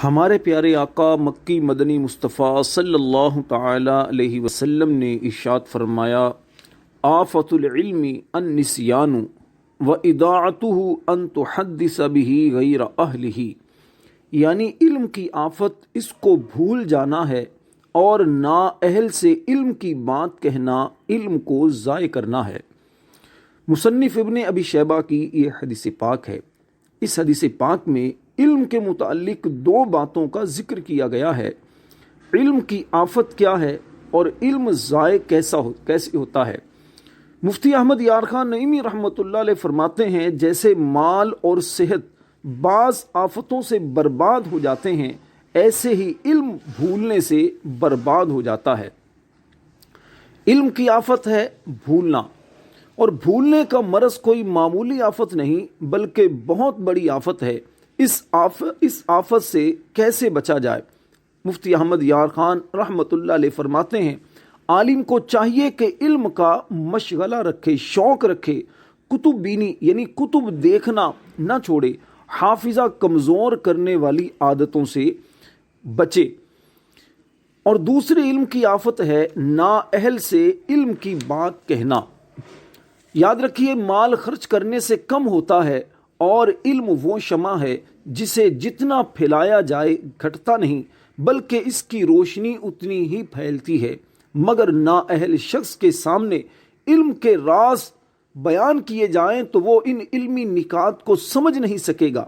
ہمارے پیارے آقا مکی مدنی مصطفیٰ صلی اللہ تعالی علیہ وسلم نے ارشاد فرمایا، آفت العلم النسیان و اضاعتہ ان تحدث به غیر اہلہ، یعنی علم کی آفت اس کو بھول جانا ہے اور نااہل سے علم کی بات کہنا علم کو ضائع کرنا ہے۔ مصنف ابن ابی شیبہ کی یہ حدیث پاک ہے۔ اس حدیث پاک میں علم کے متعلق دو باتوں کا ذکر کیا گیا ہے۔ علم کی آفت کیا ہے اور علم ضائع کیسے ہوتا ہے۔ مفتی احمد یار خان نعیمی رحمۃ اللہ علیہ فرماتے ہیں، جیسے مال اور صحت بعض آفتوں سے برباد ہو جاتے ہیں، ایسے ہی علم بھولنے سے برباد ہو جاتا ہے۔ علم کی آفت ہے بھولنا، اور بھولنے کا مرض کوئی معمولی آفت نہیں بلکہ بہت بڑی آفت ہے۔ اس آفت سے کیسے بچا جائے؟ مفتی احمد یار خان رحمۃ اللہ علیہ فرماتے ہیں، عالم کو چاہیے کہ علم کا مشغلہ رکھے، شوق رکھے، کتب بینی یعنی کتب دیکھنا نہ چھوڑے، حافظہ کمزور کرنے والی عادتوں سے بچے۔ اور دوسری علم کی آفت ہے نااہل سے علم کی بات کہنا۔ یاد رکھیے، مال خرچ کرنے سے کم ہوتا ہے، اور علم وہ شمع ہے جسے جتنا پھیلایا جائے گھٹتا نہیں بلکہ اس کی روشنی اتنی ہی پھیلتی ہے، مگر نااہل شخص کے سامنے علم کے راز بیان کیے جائیں تو وہ ان علمی نکات کو سمجھ نہیں سکے گا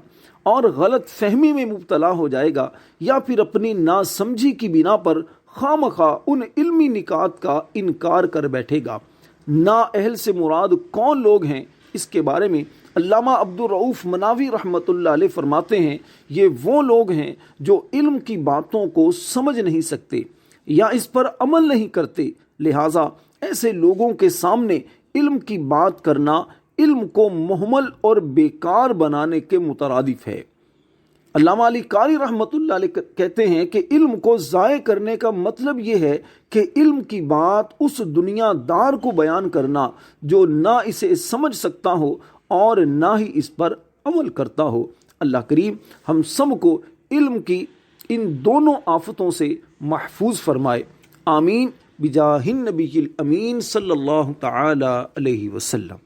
اور غلط فہمی میں مبتلا ہو جائے گا، یا پھر اپنی ناسمجھی کی بنا پر خواہ ان علمی نکات کا انکار کر بیٹھے گا۔ نااہل سے مراد کون لوگ ہیں؟ اس کے بارے میں علامہ عبدالرؤف مناوی رحمۃ اللہ علیہ فرماتے ہیں، یہ وہ لوگ ہیں جو علم کی باتوں کو سمجھ نہیں سکتے یا اس پر عمل نہیں کرتے، لہٰذا ایسے لوگوں کے سامنے علم کی بات کرنا علم کو مہمل اور بیکار بنانے کے مترادف ہے۔ علامہ علی قاری رحمۃ اللہ علیہ کہتے ہیں کہ علم کو ضائع کرنے کا مطلب یہ ہے کہ علم کی بات اس دنیا دار کو بیان کرنا جو نہ اسے سمجھ سکتا ہو اور نہ ہی اس پر عمل کرتا ہو۔ اللہ کریم ہم سب کو علم کی ان دونوں آفتوں سے محفوظ فرمائے، آمین بجاہ النبی الامین صلی اللہ تعالی علیہ وسلم۔